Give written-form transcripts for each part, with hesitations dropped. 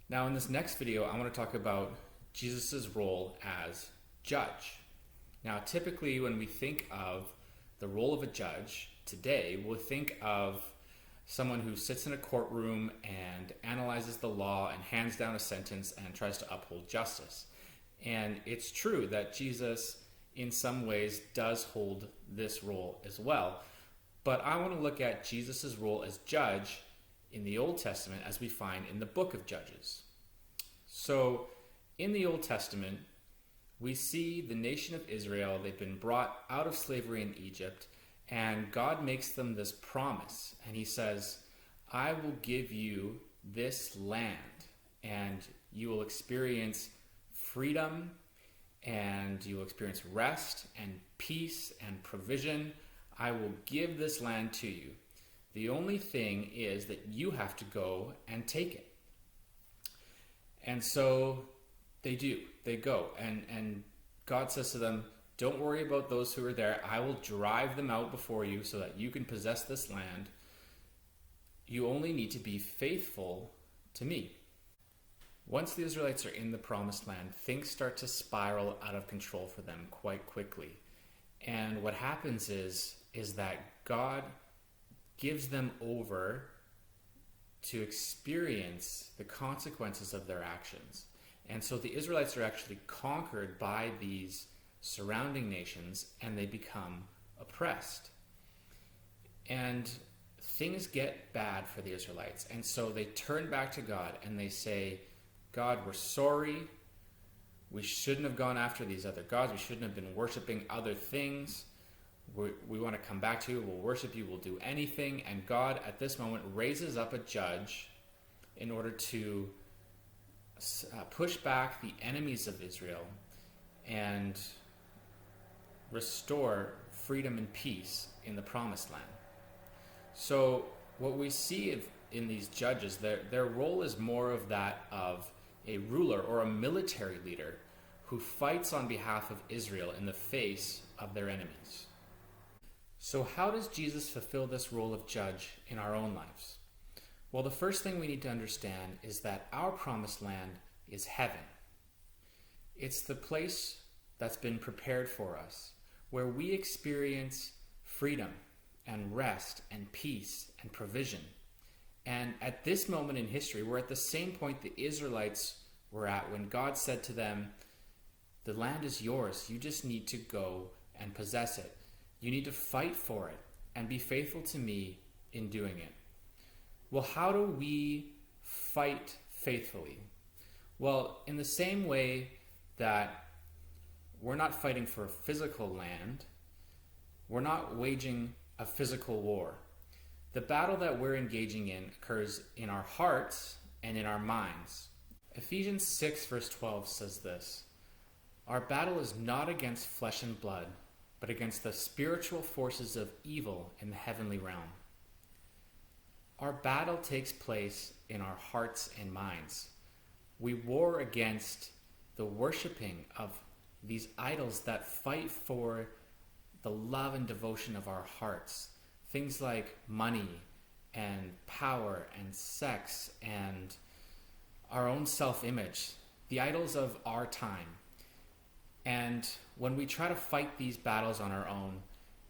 Now, in this next video, I want to talk about Jesus' role as judge. Now, typically, when we think of the role of a judge today, we'll think of someone who sits in a courtroom and analyzes the law and hands down a sentence and tries to uphold justice. And it's true that Jesus, in some ways, does hold this role as well. But I want to look at Jesus' role as judge in the Old Testament as we find in the book of Judges. So, in the Old Testament, we see the nation of Israel. They've been brought out of slavery in Egypt, and God makes them this promise. And he says, I will give you this land, and you will experience freedom, and you will experience rest and peace and provision. I will give this land to you. The only thing is that you have to go and take it. And so they do. They go. And God says to them, don't worry about those who are there. I will drive them out before you so that you can possess this land. You only need to be faithful to me. Once the Israelites are in the promised land, things start to spiral out of control for them quite quickly. And what happens is that God gives them over to experience the consequences of their actions. And so the Israelites are actually conquered by these surrounding nations, and they become oppressed. And things get bad for the Israelites. And so they turn back to God and they say, God, we're sorry. We shouldn't have gone after these other gods. We shouldn't have been worshiping other things. We want to come back to you. We'll worship you. We'll do anything. And God, at this moment, raises up a judge in order to push back the enemies of Israel and restore freedom and peace in the promised land. So what we see in these judges, their role is more of that of a ruler or a military leader who fights on behalf of Israel in the face of their enemies. So how does Jesus fulfill this role of judge in our own lives? Well, the first thing we need to understand is that our promised land is heaven. It's the place that's been prepared for us, where we experience freedom and rest and peace and provision. And at this moment in history, we're at the same point the Israelites were at when God said to them, the land is yours. You just need to go and possess it. You need to fight for it and be faithful to me in doing it. Well, how do we fight faithfully? Well, in the same way that we're not fighting for a physical land, we're not waging a physical war. The battle that we're engaging in occurs in our hearts and in our minds. Ephesians 6 verse 12 says this, our battle is not against flesh and blood, but against the spiritual forces of evil in the heavenly realm. Our battle takes place in our hearts and minds. We war against the worshiping of these idols that fight for the love and devotion of our hearts. Things like money and power and sex and our own self-image, the idols of our time. And when we try to fight these battles on our own,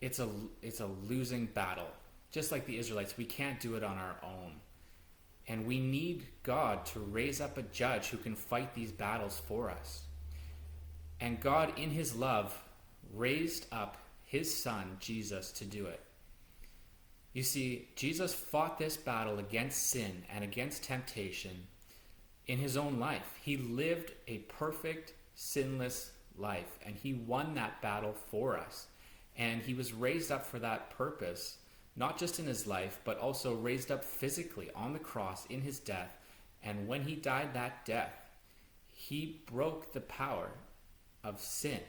it's a losing battle. Just like the Israelites, we can't do it on our own. And we need God to raise up a judge who can fight these battles for us. And God, in his love, raised up his son, Jesus, to do it. You see, Jesus fought this battle against sin and against temptation in his own life. He lived a perfect, sinless life, and he won that battle for us. And he was raised up for that purpose, not just in his life, but also raised up physically on the cross in his death. And when he died that death, he broke the power of sin.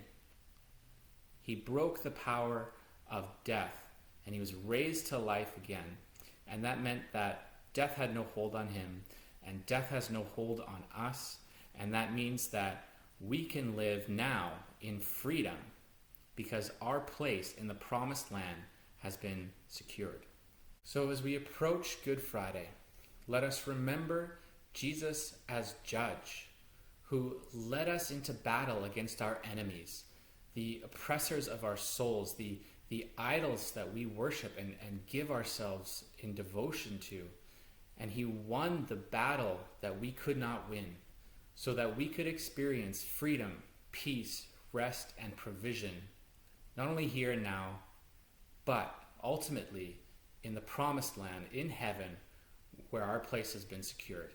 He broke the power of death, and he was raised to life again. And that meant that death had no hold on him, and death has no hold on us. And that means that we can live now in freedom because our place in the promised land has been secured. So as we approach Good Friday, let us remember Jesus as judge, who led us into battle against our enemies, the oppressors of our souls, the idols that we worship and give ourselves in devotion to. And he won the battle that we could not win, so that we could experience freedom, peace, rest, and provision, not only here and now, but ultimately in the promised land in heaven, where our place has been secured.